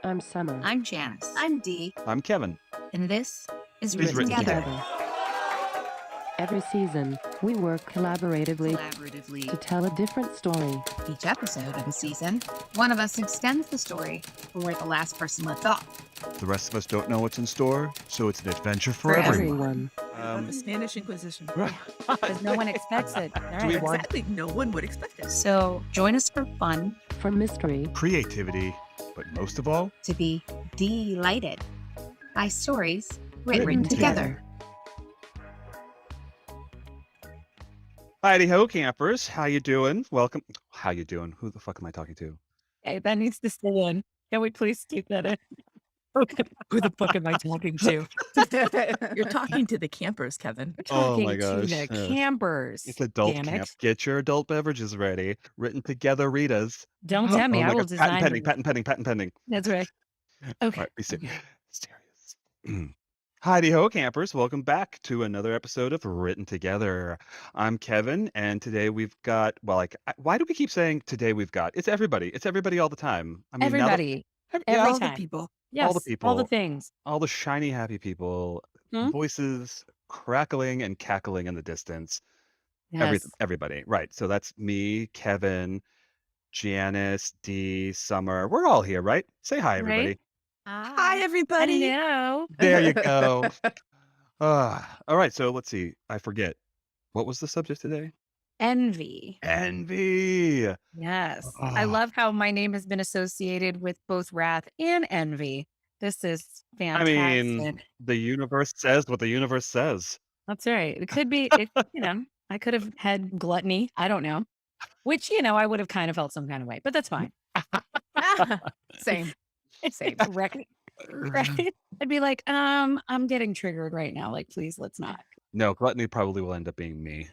I'm Summer. I'm Janice. I'm Dee. I'm Kevin. And this is Written Written Together. Every season, we work collaboratively to tell a different story. Each episode of the season, one of us extends the story from where the last person left off. The rest of us don't know what's in store, so it's an adventure for For everyone. The Spanish Inquisition. Because no one expects it. Do we want Exactly. No one would expect it. So join us for fun, For mystery, creativity, but most of all, to be delighted by stories written together. Howdy'do campers, how you doing? Welcome. How you doing? Who the fuck am I talking to? Hey, that needs to stay in. Can we please keep that in? Who the fuck am I talking to? You're talking to the campers, Kevin. Oh Talking my gosh, to the yeah. campers. It's adult damn camp. it. Get your adult beverages ready. Written together, Ritas. Don't tell me. Oh I my will God. design. Patent pending. That's right. Okay. All right, be serious. Howdy-ho campers, welcome back to another episode of Written Together. I'm Kevin, and today we've got, why do we keep saying today we've got? It's everybody all the time. I mean, Everybody. yeah, Every All the time. people. Yes. all the people. All the things. all the shiny happy people, Hmm? voices crackling and cackling in the distance. Yes. Everybody, right. So that's me, Kevin, Janice, Dee, Summer. We're all here, right? Say hi, everybody. Right? Hi, I everybody. know. There you go. All right, so let's see. I forget. What was the subject today? Envy. Envy. Yes. I Ah. love how my name has been associated with both wrath and envy. This is I fantastic. mean, the universe says what the universe says. That's right. It could be, I could have had gluttony. I don't know. Which, I would have kind of felt some kind of way, but that's fine. Same. Same. Right? Right? I'd be like, I'm getting triggered right now. Like, please, let's not. No, gluttony probably will end up being me.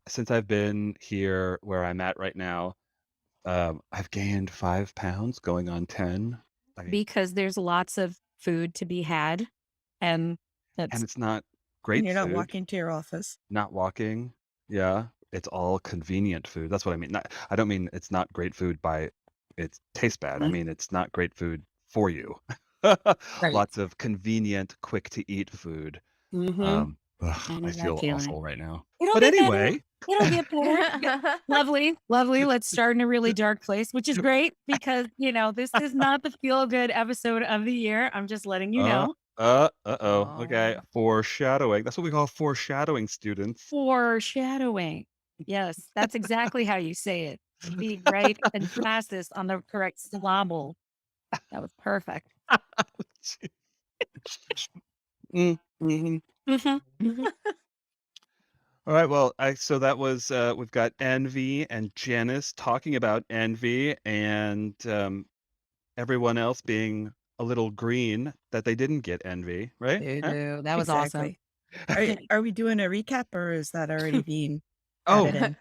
Since I've been here where I'm at right now, I've gained 5 pounds, going on 10. Because there's lots of food to be had. And And that's, it's not great And you're not food. walking to your office. Not walking. Yeah, it's all convenient food. That's what I mean. I don't mean it's not great food by it tastes bad. I Mhm. mean it's not great food for you. Right. Lots of convenient, quick to eat food. mhm. I I know that feel feeling. awful right now. It'll But get better. anyway, It'll get better. Lovely. Let's start in a really dark place, which is great because, this is not the feel good episode of the year. I'm just letting you know. Okay. Oh. Foreshadowing. That's what we call foreshadowing, students. Foreshadowing. Yes, that's exactly how you say it. Be right and fastest on the correct syllable. That was perfect. Mhm. Mhm. Mhm. All right. Well, so that was we've got Envy and Janice talking about envy, and everyone else being a little green that they didn't get envy, right? Huh? Doo-doo. That was awesome. Exactly. Are we doing a recap or is that already being Oh, added in?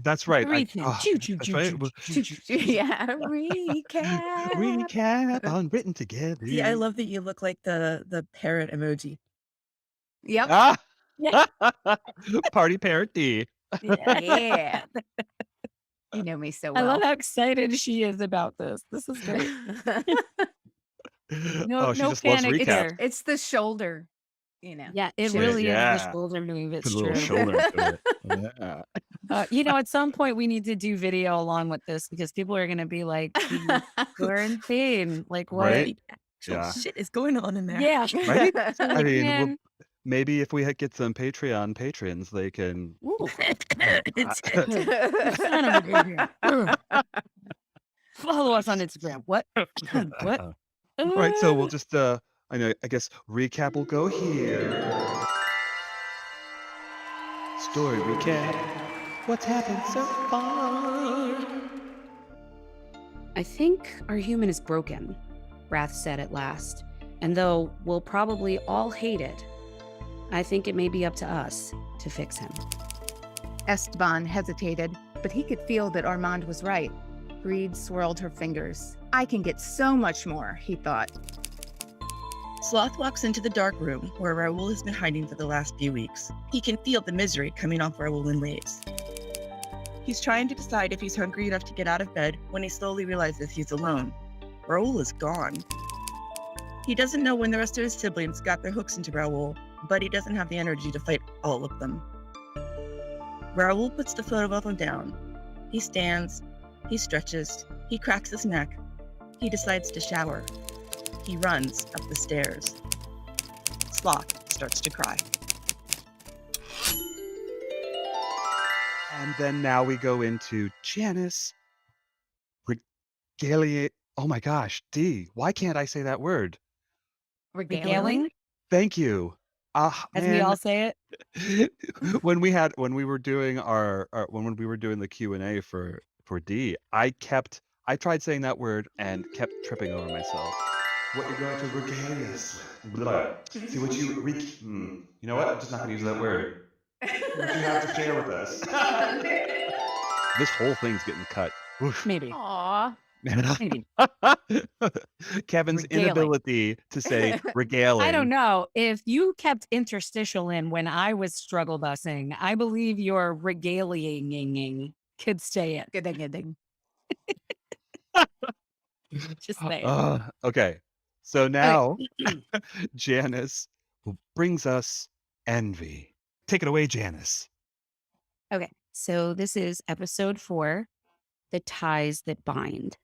that's right. Everything. Choo, choo, That's choo, right. choo, Well, choo, choo, choo. Yeah. Recap. recap on Written Together. See, I love that you look like the parrot emoji. Yep. Ah! Yeah. Party parrot D. Yeah. You know me so I well. love how excited she is about this. This is great. No, She no just loves panic recaps. there. It's the shoulder, Yeah, it shift. really is the Yeah. shoulder move. It's Put a little true. shoulder into it. Yeah. At some point we need to do video along with this because people are going to be like, we're in pain. Like what? Right? Actual Yeah. shit is going on in there. Yeah. Right? So I like, mean, man, maybe if we get some Patreon patrons, they can. ooh, It's son of a bitch. Ugh. Follow us on Instagram. What? What? Right. So we'll just. I guess recap will go here. Story recap. What's happened so far? I think our human is broken, Wrath said at last. And though we'll probably all hate it, I think it may be up to us to fix him. Esteban hesitated, but he could feel that Armand was right. Greed swirled her fingers. I can get so much more, he thought. Sloth walks into the dark room where Raoul has been hiding for the last few weeks. He can feel the misery coming off Raoul in waves. He's trying to decide if he's hungry enough to get out of bed when he slowly realizes he's alone. Raoul is gone. He doesn't know when the rest of his siblings got their hooks into Raoul, but he doesn't have the energy to fight all of them. Raoul puts the photo album down. He stands, he stretches, he cracks his neck. He decides to shower. He runs up the stairs. Sloth starts to cry. And then now we go into Janice. Regalia. Oh my gosh, D. Why can't I say that word? Regaling, Thank you. Ah, as we all man. say it. when we were doing when we were doing the Q&A for D, I tried saying that word and kept tripping over myself. What you're going to regale us with. Blah. See what you you know what? I'm just not going to use that word. What you have to share with us. This whole thing's getting cut. Oof. Maybe. Aw. Maybe. Kevin's Regaling. inability to say regaling. I don't know. If you kept interstitial in when I was struggle busing, I believe your regaling could stay in. Good. Just saying. Okay. So now Janice brings us envy. Take it away, Janice. Okay. So this is episode 4, The Ties That Bind.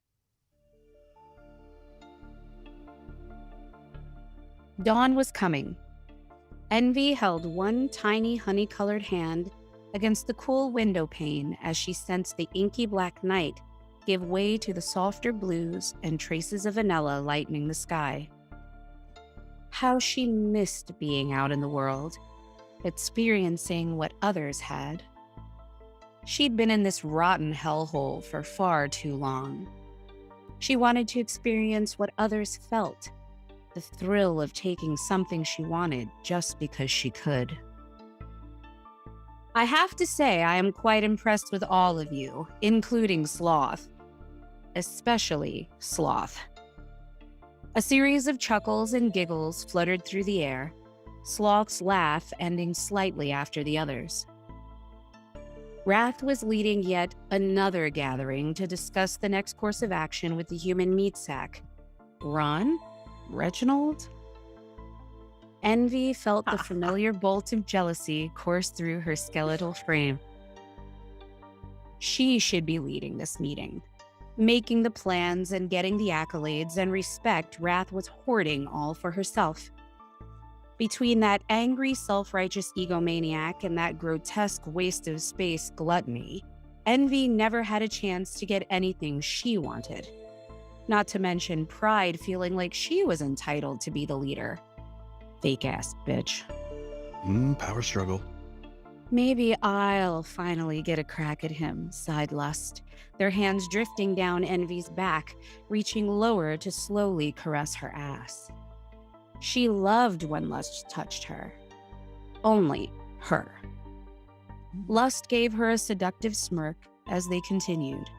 Dawn was coming. Envy held one tiny honey-colored hand against the cool window pane as she sensed the inky black night give way to the softer blues and traces of vanilla lightening the sky. How she missed being out in the world, experiencing what others had. She'd been in this rotten hellhole for far too long. She wanted to experience what others felt, the thrill of taking something she wanted just because she could. I have to say I am quite impressed with all of you, including Sloth. Especially Sloth. A series of chuckles and giggles fluttered through the air, Sloth's laugh ending slightly after the others. Wrath was leading yet another gathering to discuss the next course of action with the human meat sack. Ron? Reginald? Envy felt the familiar bolt of jealousy course through her skeletal frame. She should be leading this meeting, making the plans and getting the accolades and respect Wrath was hoarding all for herself. Between that angry, self-righteous egomaniac and that grotesque waste of space gluttony, Envy never had a chance to get anything she wanted. Not to mention Pride feeling like she was entitled to be the leader. Fake-ass bitch. Power struggle. Maybe I'll finally get a crack at him, sighed Lust, their hands drifting down Envy's back, reaching lower to slowly caress her ass. She loved when Lust touched her. Only her. Lust gave her a seductive smirk as they continued.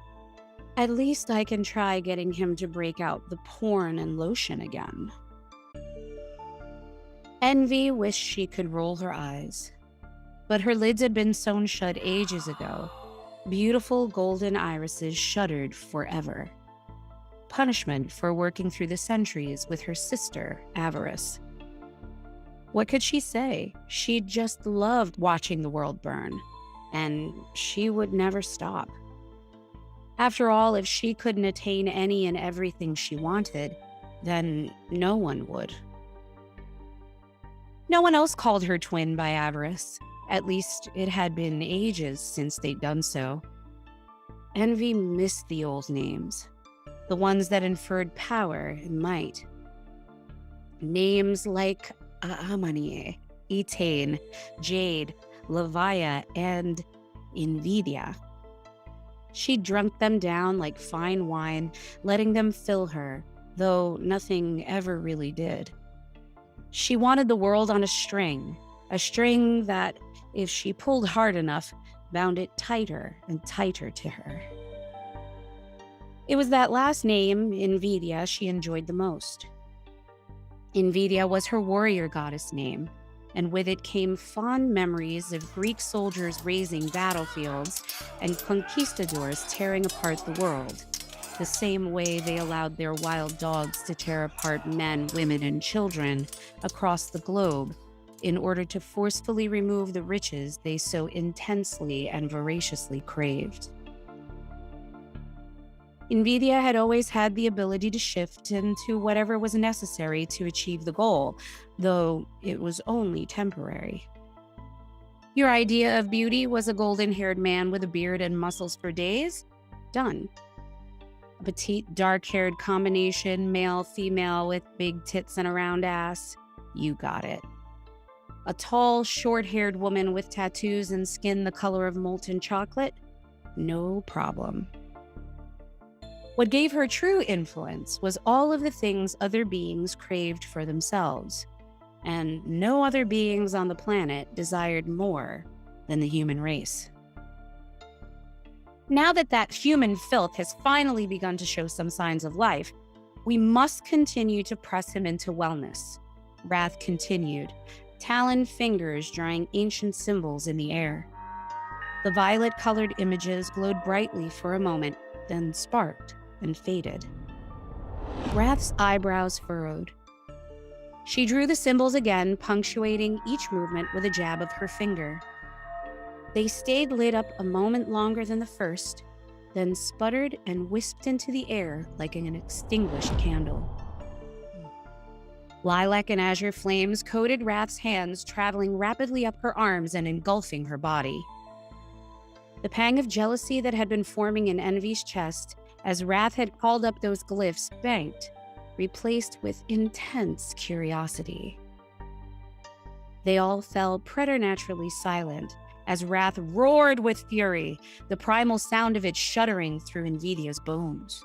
At least I can try getting him to break out the porn and lotion again. Envy wished she could roll her eyes, but her lids had been sewn shut ages ago. Beautiful golden irises shuddered forever. Punishment for working through the centuries with her sister, Avarice. What could she say? She just loved watching the world burn, and she would never stop. After all, if she couldn't attain any and everything she wanted, then no one would. No one else called her twin by Avarice. At least it had been ages since they'd done so. Envy missed the old names, the ones that inferred power and might. Names like Amanie, Etain, Jade, Levia, and Invidia. She drunk them down like fine wine, letting them fill her, though nothing ever really did. She wanted the world on a string that, if she pulled hard enough, bound it tighter and tighter to her. It was that last name, Invidia, she enjoyed the most. Invidia was her warrior goddess name, and with it came fond memories of Greek soldiers razing battlefields and conquistadors tearing apart the world. the same way they allowed their wild dogs to tear apart men, women, and children across the globe in order to forcefully remove the riches they so intensely and voraciously craved. Invidia had always had the ability to shift into whatever was necessary to achieve the goal, though it was only temporary. Your idea of beauty was a golden-haired man with a beard and muscles for days? Done. A petite, dark-haired combination, male-female with big tits and a round ass? You got it. A tall, short-haired woman with tattoos and skin the color of molten chocolate? No problem. What gave her true influence was all of the things other beings craved for themselves, and no other beings on the planet desired more than the human race. Now that human filth has finally begun to show some signs of life, we must continue to press him into wellness, Wrath continued, taloned fingers drawing ancient symbols in the air. The violet-colored images glowed brightly for a moment, then sparked and faded. Wrath's eyebrows furrowed. She drew the symbols again, punctuating each movement with a jab of her finger. They stayed lit up a moment longer than the first, then sputtered and wisped into the air like an extinguished candle. Lilac and azure flames coated Wrath's hands, traveling rapidly up her arms and engulfing her body. The pang of jealousy that had been forming in Envy's chest as Wrath had called up those glyphs banked, replaced with intense curiosity. They all fell preternaturally silent as Wrath roared with fury, the primal sound of it shuddering through Invidia's bones.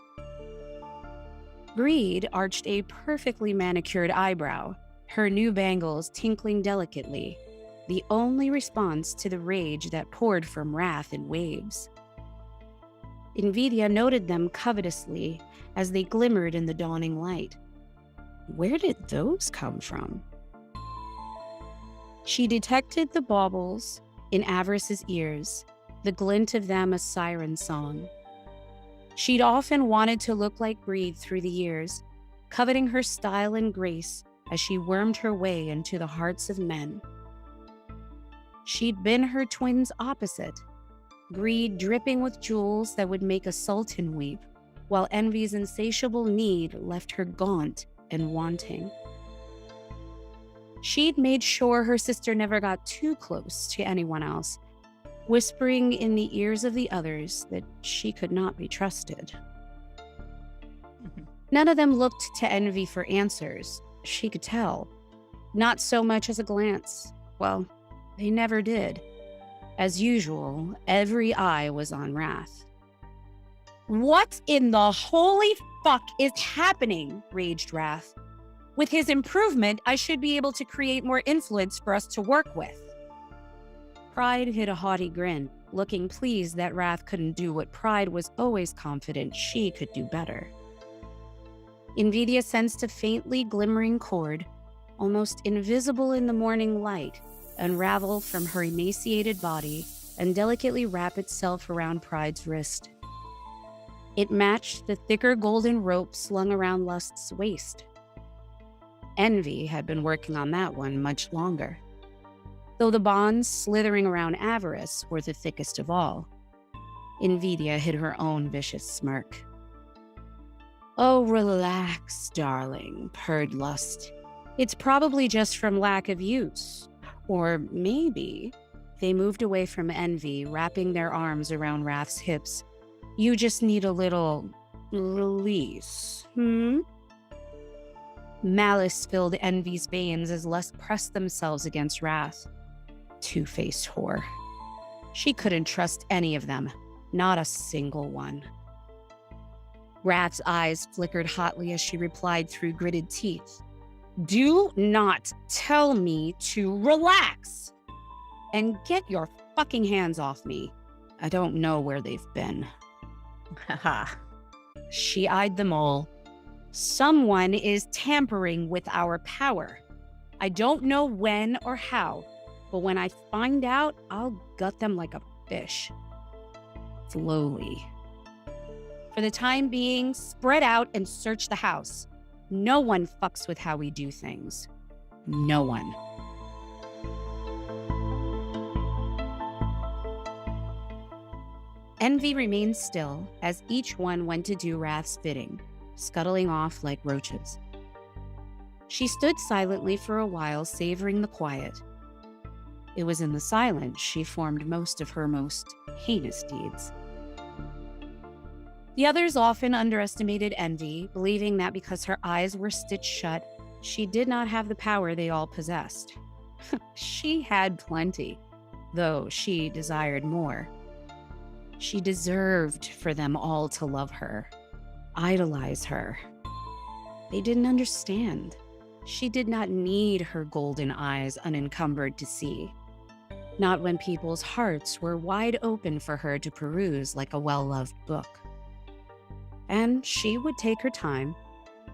Greed arched a perfectly manicured eyebrow, her new bangles tinkling delicately, the only response to the rage that poured from Wrath in waves. Invidia noted them covetously as they glimmered in the dawning light. Where did those come from? She detected the baubles in Avarice's ears, the glint of them a siren song. She'd often wanted to look like Greed through the years, coveting her style and grace as she wormed her way into the hearts of men. She'd been her twin's opposite, Greed dripping with jewels that would make a sultan weep, while Envy's insatiable need left her gaunt and wanting. She'd made sure her sister never got too close to anyone else, whispering in the ears of the others that she could not be trusted. None of them looked to Envy for answers, she could tell. Not so much as a glance. Well, they never did. As usual, every eye was on Wrath. What in the holy fuck is happening? Raged Wrath. With his improvement, I should be able to create more influence for us to work with. Pride hid a haughty grin, looking pleased that Wrath couldn't do what Pride was always confident she could do better. Invidia sensed a faintly glimmering cord, almost invisible in the morning light, unravel from her emaciated body and delicately wrap itself around Pride's wrist. It matched the thicker golden rope slung around Lust's waist. Envy had been working on that one much longer, though the bonds slithering around Avarice were the thickest of all. Invidia hid her own vicious smirk. Oh, relax, darling, purred Lust. It's probably just from lack of use. Or maybe they moved away from Envy, wrapping their arms around Wrath's hips. You just need a little release, Malice filled Envy's veins as Lust pressed themselves against Wrath. Two-faced whore. She couldn't trust any of them, not a single one. Wrath's eyes flickered hotly as she replied through gritted teeth. Do not tell me to relax! And get your fucking hands off me. I don't know where they've been. Haha. She eyed them all. Someone is tampering with our power. I don't know when or how, but when I find out, I'll gut them like a fish. Slowly. For the time being, spread out and search the house. No one fucks with how we do things. No one. Envy remained still as each one went to do Wrath's bidding, scuttling off like roaches. She stood silently for a while, savoring the quiet. It was in the silence she formed most of her most heinous deeds. The others often underestimated Envy, believing that because her eyes were stitched shut, she did not have the power they all possessed. She had plenty, though she desired more. She deserved for them all to love her, idolize her. They didn't understand. She did not need her golden eyes unencumbered to see. Not when people's hearts were wide open for her to peruse like a well-loved book. And she would take her time,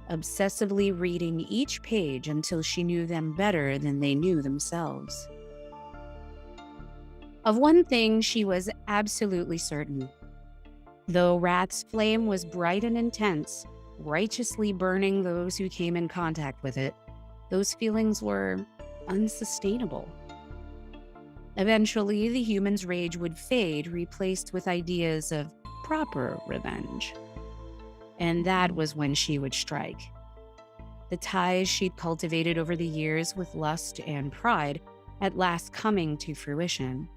obsessively reading each page until she knew them better than they knew themselves. Of one thing she was absolutely certain. Though Wrath's flame was bright and intense, righteously burning those who came in contact with it, those feelings were unsustainable. Eventually, the human's rage would fade, replaced with ideas of proper revenge. And that was when she would strike. The ties she'd cultivated over the years with lust and pride at last coming to fruition,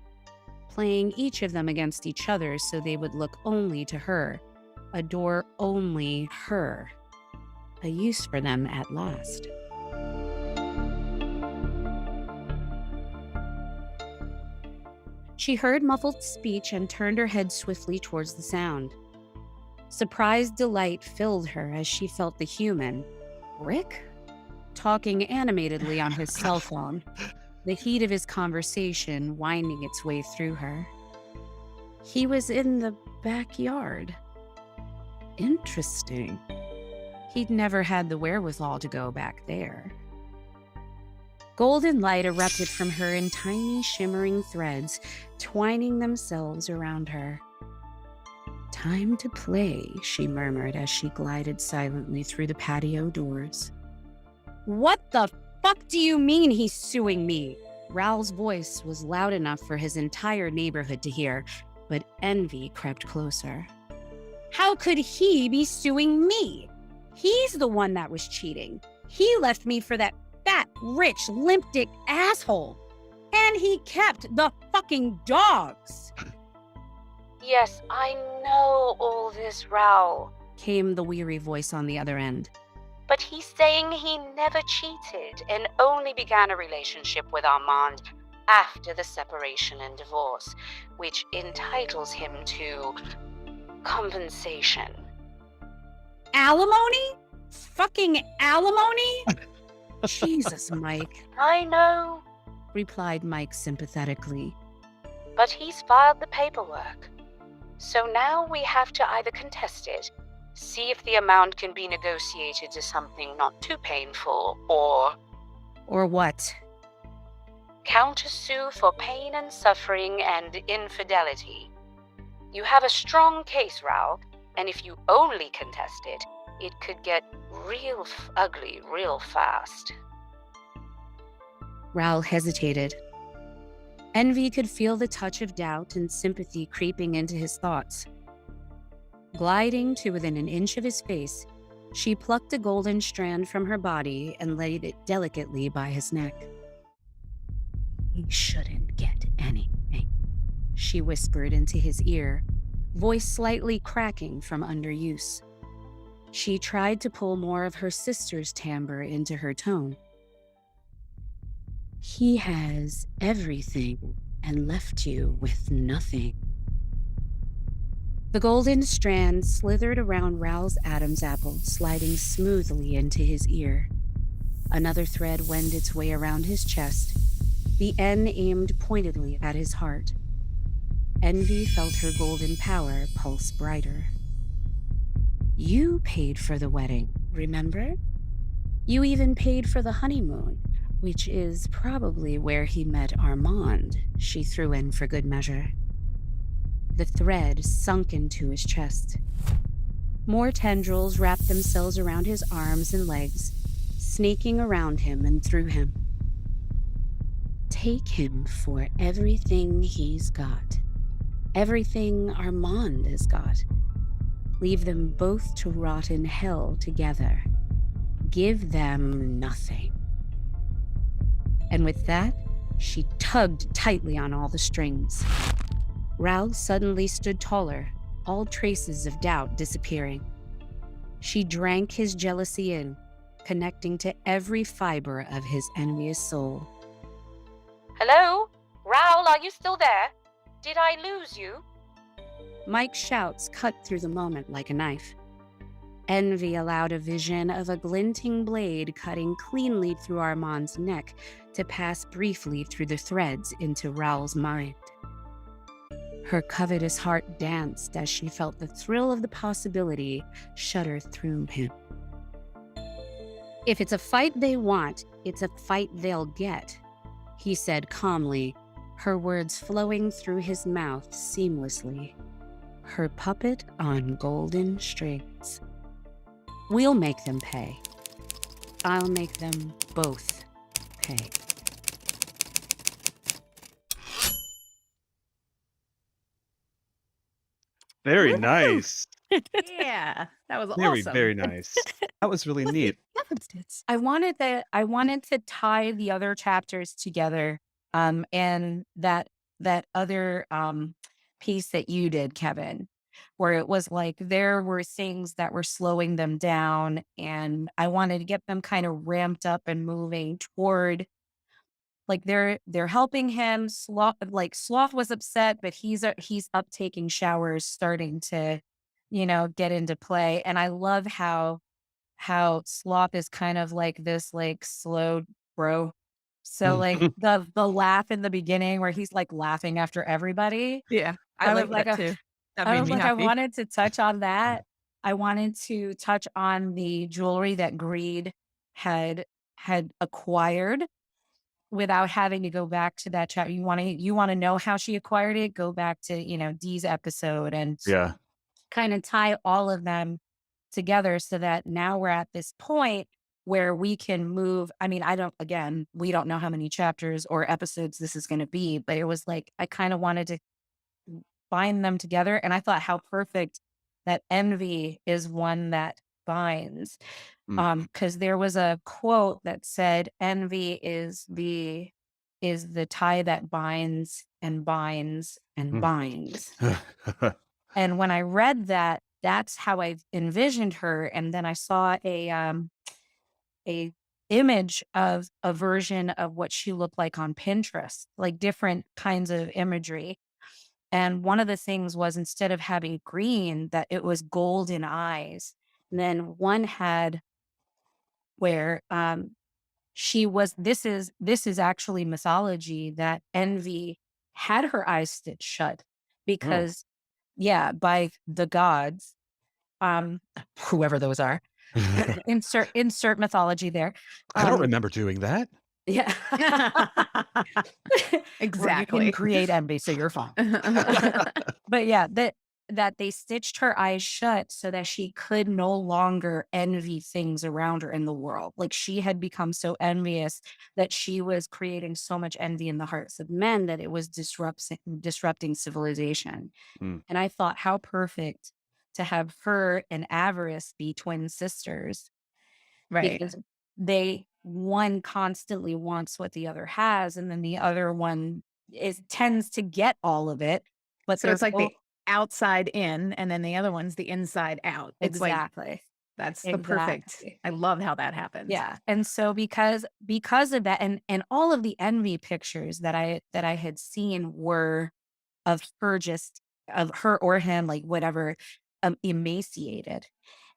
playing each of them against each other so they would look only to her, adore only her, a use for them at last. She heard muffled speech and turned her head swiftly towards the sound. Surprised delight filled her as she felt the human, Rick, talking animatedly on his cell phone, the heat of his conversation winding its way through her. He was in the backyard. Interesting. He'd never had the wherewithal to go back there. Golden light erupted from her in tiny shimmering threads, twining themselves around her. Time to play, she murmured as she glided silently through the patio doors. What the fuck do you mean he's suing me? Raoul's voice was loud enough for his entire neighborhood to hear, but envy crept closer. How could he be suing me? He's the one that was cheating. He left me for that fat, rich, limp-dick asshole. And he kept the fucking dogs. Yes, I know all this, Raoul, came the weary voice on the other end. But he's saying he never cheated and only began a relationship with Armand after the separation and divorce, which entitles him to compensation. Alimony? Fucking alimony? Jesus, Mike. I know, replied Mike sympathetically. But he's filed the paperwork. So now we have to either contest it, see if the amount can be negotiated to something not too painful, or... Or what? Countersue for pain and suffering and infidelity. You have a strong case, Raoul, and if you only contest it, it could get real ugly real fast. Raoul hesitated. Envy could feel the touch of doubt and sympathy creeping into his thoughts. Gliding to within an inch of his face, she plucked a golden strand from her body and laid it delicately by his neck. He shouldn't get anything, she whispered into his ear, voice slightly cracking from underuse. She tried to pull more of her sister's timbre into her tone. He has everything and left you with nothing. The golden strand slithered around Raoul's Adam's apple, sliding smoothly into his ear. Another thread wended its way around his chest, the end aimed pointedly at his heart. Envy felt her golden power pulse brighter. You paid for the wedding, remember? You even paid for the honeymoon, which is probably where he met Armand, she threw in for good measure. The thread sunk into his chest. More tendrils wrapped themselves around his arms and legs, snaking around him and through him. Take him for everything he's got, everything Armand has got. Leave them both to rot in hell together. Give them nothing. And with that, she tugged tightly on all the strings. Raoul suddenly stood taller, all traces of doubt disappearing. She drank his jealousy in, connecting to every fiber of his envious soul. Hello? Raoul, are you still there? Did I lose you? Mike's shouts cut through the moment like a knife. Envy allowed a vision of a glinting blade cutting cleanly through Armand's neck to pass briefly through the threads into Raoul's mind. Her covetous heart danced as she felt the thrill of the possibility shudder through him. If it's a fight they want, it's a fight they'll get, he said calmly, her words flowing through his mouth seamlessly. Her puppet on golden strings. We'll make them pay. I'll make them both pay. Very nice. Yeah, that was Very, awesome. very nice. That was really neat. I wanted to tie the other chapters together, and that other piece that you did, Kevin, where it was like there were things that were slowing them down, and I wanted to get them kind of ramped up and moving toward, like they're helping him. Sloth was upset, but he's up taking showers, starting to, get into play, and I love how Sloth is kind of like this like slow bro. So like the laugh in the beginning where he's like laughing after everybody. Yeah, I I was like like, that too. That I made was me like, I happy. wanted to touch on that. I wanted to touch on the jewelry that Greed had acquired without having to go back to that chapter. You want to know how she acquired it? Go back to, Dee's episode and Yeah. kind of tie all of them together so that now we're at this point where we can move. I mean, we don't know how many chapters or episodes this is going to be, but it was like, I kind of wanted to bind them together. And I thought how perfect that envy is one that binds. Because there was a quote that said, envy is the tie that binds and binds and binds. And when I read that, that's how I envisioned her. And then I saw a image of a version of what she looked like on Pinterest, like different kinds of imagery. And one of the things was, instead of having green, that it was golden eyes. And then one had where she was, this is actually mythology, that Envy had her eyes stitched shut because by the gods, whoever those are. insert mythology there. I don't remember doing that. Yeah. Exactly. You can create envy, so you're fine. But yeah, that they stitched her eyes shut so that she could no longer envy things around her in the world. Like, she had become so envious that she was creating so much envy in the hearts of men that it was disrupting civilization. And I thought, how perfect to have her and Avarice be twin sisters. Right. Because one constantly wants what the other has, and then the other one tends to get all of it. But So it's like the outside in, and then the other one's the inside out. It's exactly. Like, that's the perfect. I love how that happens. Yeah. And so because of that, and all of the envy pictures that I had seen were of her or him, like whatever, emaciated.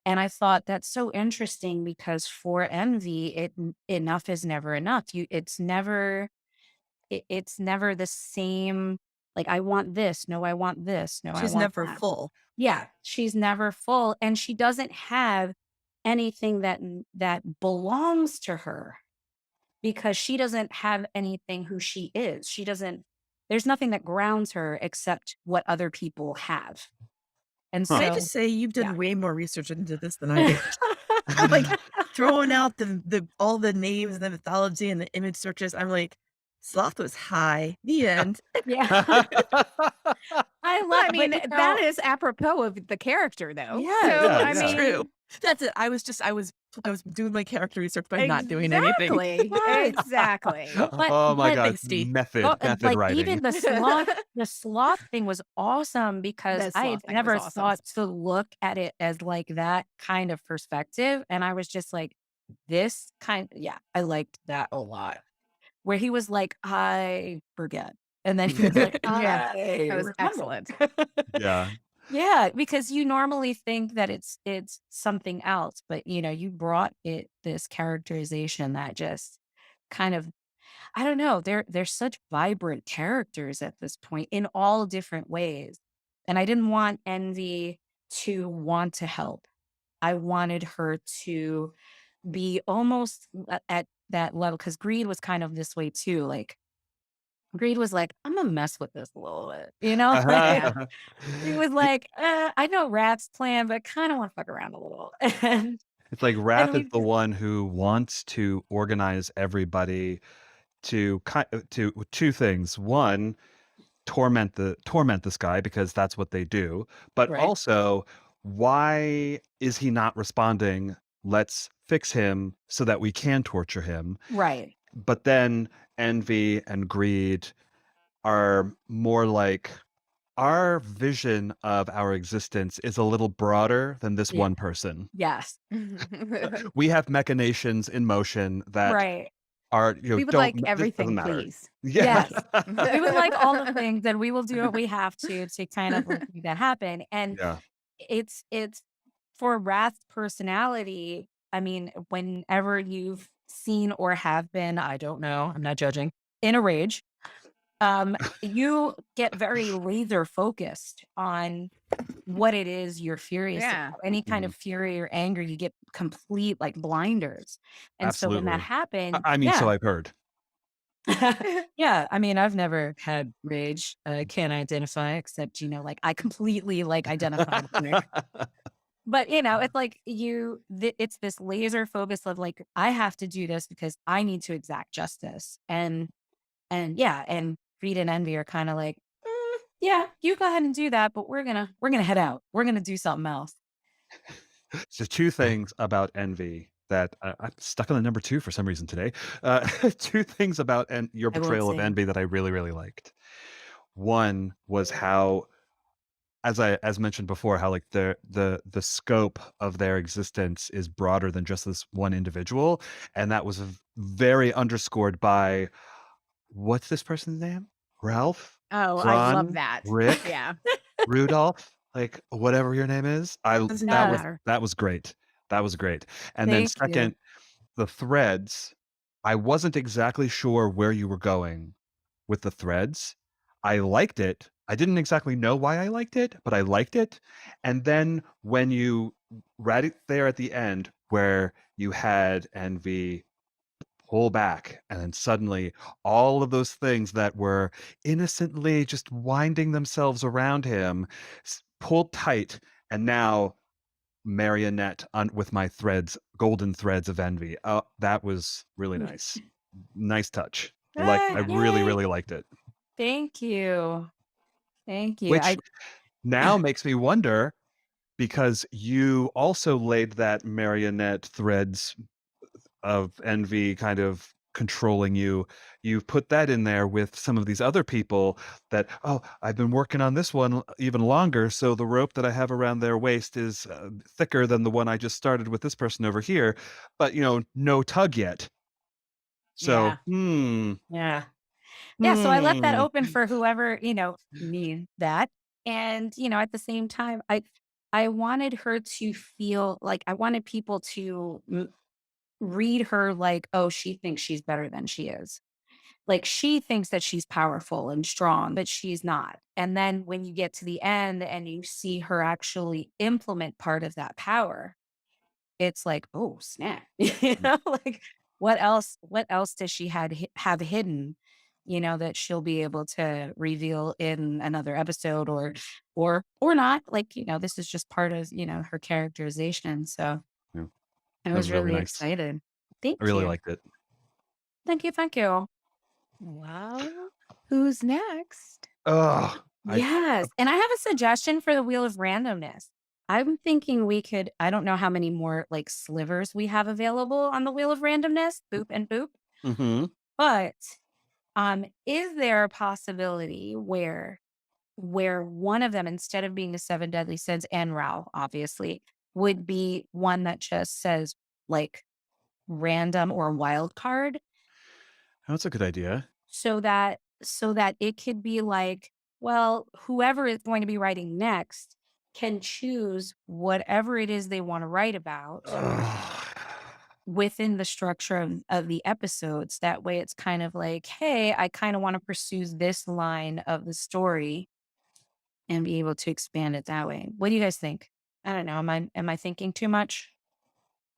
And I thought that's so interesting, because for envy, enough is never enough. It's never the same. Like, I want this. No, I want this. No, She's I want never that. full. Yeah, she's never full, and she doesn't have anything that belongs to her, because she doesn't have anything who she is. There's nothing that grounds her except what other people have. And Can Huh. I so, just say you've done yeah. way more research into this than I did? I'm like throwing out the all the names, the mythology, and the image searches. I'm like, sloth was high. The end. Yeah. I Well, love, I mean, but that is apropos of the character, though. Yes, So, Yeah, I it's yeah. true. mean, That's it. I was doing my character research by not doing anything. exactly. right. Exactly. Oh my But God. Thanks, Steve. Method like writing. even the sloth thing was awesome because The I had sloth thing was never awesome. thought to look at it as like that kind of perspective. And I was just like, this kind, yeah, I liked that a lot. Where he was like, I forget. And then he was like, Yeah, I that was remember. excellent. Yeah. Yeah, because you normally think that it's something else, but you brought it this characterization that just kind of, I don't know, they're such vibrant characters at this point in all different ways. And I didn't want Envy to want to help. I wanted her to be almost at that level because Greed was kind of this way too. Like Greed was like, I'm gonna mess with this a little bit, Yeah. He was like, I know Rat's plan, but kind of want to fuck around a little. And It's like and Wrath is we the one who wants to organize everybody to two things. One, torment this guy because that's what they do. But right. also, why is he not responding? Let's fix him so that we can torture him. Right. But then envy and greed are more like our vision of our existence is a little broader than this Yeah. one person. Yes. We have machinations in motion that Right. are, We would don't, like this doesn't everything, matter. please. Yeah. Yes. We would like all the things and we will do what we have to kind of like make that happen. And Yeah. it's for Wrath's personality. I mean, whenever you've seen or have been, I don't know, I'm not judging, in a rage, you get very laser focused on what it is you're furious Yeah. about. Any kind Mhm. of fury or anger, you get complete like blinders. And so when that Absolutely. happened, I mean, so I've heard. yeah, I mean, I've never had rage. I can't identify except, like I completely like identify with it. But it's like it's this laser focus of like, I have to do this because I need to exact justice. And yeah, and greed and envy are kind of like, yeah, you go ahead and do that, but we're gonna head out. We're gonna do something else. So two things about envy that I'm stuck on the number two for some reason today. Two things about your I won't portrayal of sing. envy that I really, really liked. One was how, as mentioned before, how like the scope of their existence is broader than just this one individual, and that was very underscored by what's this person's name? Ralph, Oh, I love Ron, that. Rick, Yeah. Rudolph, like whatever your name is. Doesn't even Yeah. matter. That was great. That was great. And then Thank you. second, the threads. I wasn't exactly sure where you were going with the threads. I liked it. I didn't exactly know why I liked it, but I liked it. And then when you right there at the end where you had Envy pull back and then suddenly all of those things that were innocently just winding themselves around him pulled tight, and now marionette with my golden threads of envy. Oh, that was really nice. Nice touch. I really, Yay. really liked it. Thank you. Thank you. Which now makes me wonder, because you also laid that marionette threads of envy kind of controlling you. You've put that in there with some of these other people that, oh, I've been working on this one even longer, so the rope that I have around their waist is thicker than the one I just started with this person over here, but no tug yet. So, Yeah. Yeah, so I left that hmm. open for whoever, need that. And, at the same time, I wanted her to feel like I wanted people to read her like, oh, she thinks she's better than she is. Like she thinks that she's powerful and strong, but she's not. And then when you get to the end and you see her actually implement part of that power, it's like, oh, snap. Like what else does she have hidden that she'll be able to reveal in another episode or not. Like, this is just part of, her characterization. So Yeah, I that was was really really nice. excited. I Thank really you. liked it. Thank you. Thank you. Well, who's next? Oh, Yes. And I have a suggestion for the Wheel of Randomness. I'm thinking I don't know how many more like slivers we have available on the Wheel of Randomness, boop and boop. mm-hmm. But is there a possibility where one of them, instead of being the 7 deadly sins and Rao, obviously, would be one that just says like random or wild card, That's a good idea. so that it could be like, well, whoever is going to be writing next can choose whatever it is they want to write about Ugh. within the structure of the episodes. That way it's kind of like, hey, I kind of want to pursue this line of the story and be able to expand it that way. What do you guys think? I don't know. Am I thinking too much?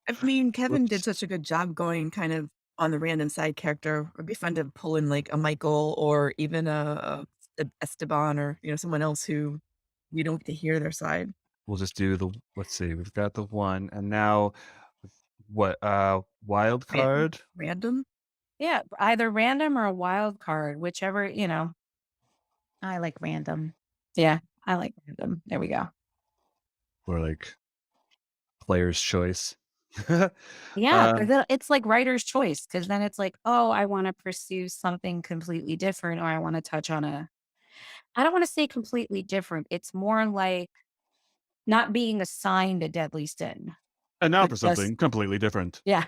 I mean, Kevin did Whoops. such a good job going kind of on the random side character. It'd be fun to pull in like a Michael or even a Esteban or someone else who we don't get to hear their side. We'll just do let's see, we've got the one, and now what? Wild card. Random. Yeah, either random or a wild card, whichever, I like random. Yeah, I like random. There we go. Or like player's choice. Yeah, 'cause it's like writer's choice, because then it's like, oh, I want to pursue something completely different, or I want to touch on I don't want to say completely different. It's more like not being assigned a deadly sin. And now but for just- something completely different. Yeah.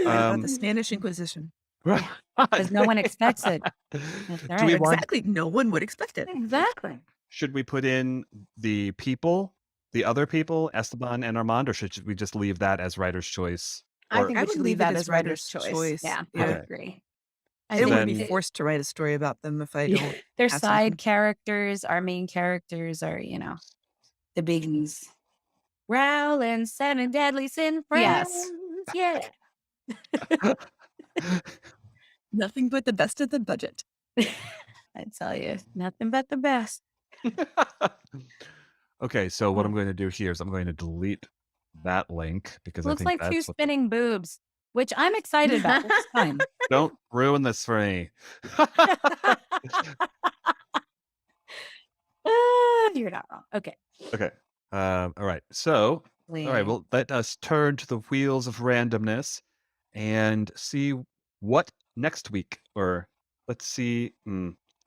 About the Spanish Inquisition. Because no one expects it. That's Do right. we want? Exactly. No one would expect it. Exactly. Should we put in the other people, Esteban and Armand, or should we just leave that as writer's choice? I Or- think I we would should leave leave that it as writer's choice. Yeah, I Okay. agree. I I think wouldn't then- be forced to write a story about them if I don't. Their have side something. characters, our main characters are, the biggies. Raoul and 7 deadly sin friends. Yes. Yeah. Nothing but the best of the budget. I tell you, nothing but the best. Okay, so what I'm going to do here is I'm going to delete that link because I Looks think like that's two what spinning boobs, which I'm excited about. It's fine. don't ruin this for me. You're not wrong. Okay. Okay. All right. So, all right. Well, let us turn to the wheels of randomness and see what next week, or let's see.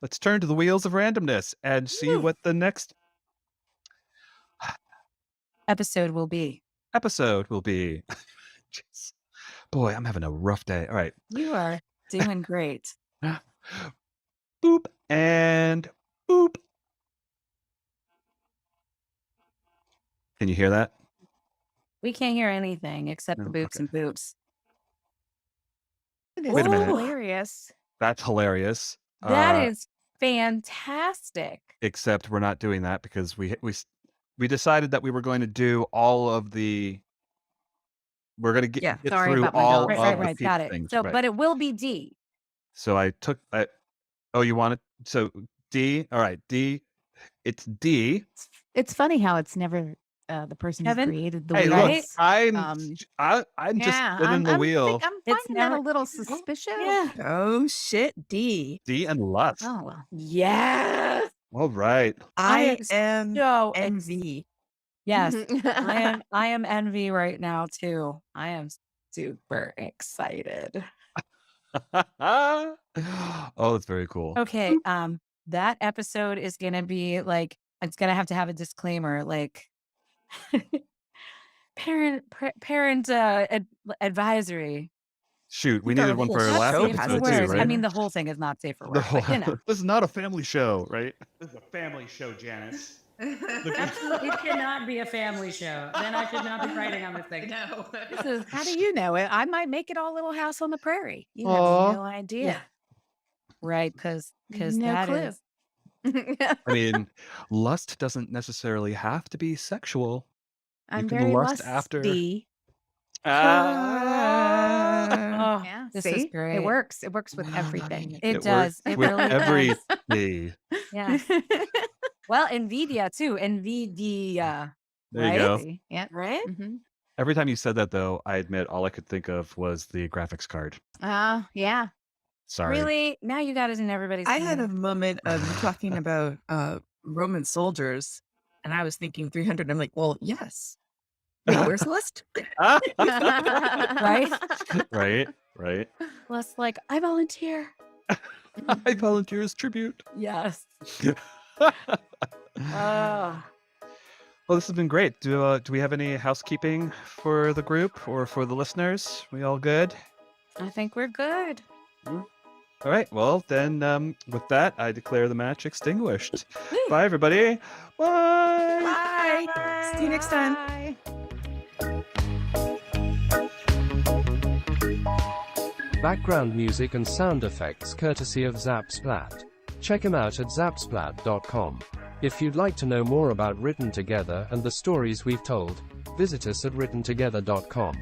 Let's turn to the wheels of randomness and see what the next Episode will be. episode will be. Jeez. Boy, I'm having a rough day. All right. You are doing great. Boop and boop. Can you hear that? We can't hear anything except the No, boops okay. and boops. Wait a minute. Hilarious. That's hilarious. That is fantastic. Except we're not doing that because we decided that we were going to do all of the. We're going to get, Yeah, get sorry through about my all notes. of Right. the Got it. things. So, right. but it will be D. So I took. Oh, you want it? So D. All right, D. It's D. It's funny how it's never the person Kevin? who created the Hey, wheel. look, Right? I'm Um, I'm just spinning the wheel. I'm It's finding that never- a little suspicious. Yeah. Oh shit, D. D and lust. Oh well. Yes. All right. I am am So envy. Yes. I am envy right now too. I am super excited. Oh, that's very cool. Okay. That episode is gonna be like, it's gonna have to have a disclaimer, like parent advisory. Shoot, we think our needed one whole for our show last has episode to too, do Words. with I right? mean, the whole thing is not safe for The work, but whole- this is not a family show, right? This is a family show, Janice. It cannot be a family show. Then I should not be writing on this thing. No. This is, how do you know it? I might make it all Little House on the Prairie. You Aw. have no idea. Right, because No that clue. is I mean, lust doesn't necessarily have to be sexual. I'm can very lust after. lusty. Ah. Oh, Yeah. this See? is great. It works. It works with everything. It works does. It with really does. everything. Yeah. Well, NVIDIA too. NVIDIA. There you go. See? Yeah. Right? Mm-hmm. Every time you said that, though, I admit all I could think of was the graphics card. Yeah. Sorry. Really? Now you got us in everybody's I had a head. moment of you talking about Roman soldiers, and I was thinking 300. I'm like, well, yes. Wait, where's the list? Right? Right. Plus, like, I volunteer. I volunteer as tribute. Yes. Well, Oh. this has been great. Do we have any housekeeping for the group or for the listeners? We all good? I think we're good. All right. Well, then, with that, I declare the match extinguished. Bye, everybody. Bye. Bye. See you next time. Bye. Background music and sound effects courtesy of Zapsplat. Check him out at zapsplat.com. If you'd like to know more about Written Together and the stories we've told, visit us at writtentogether.com.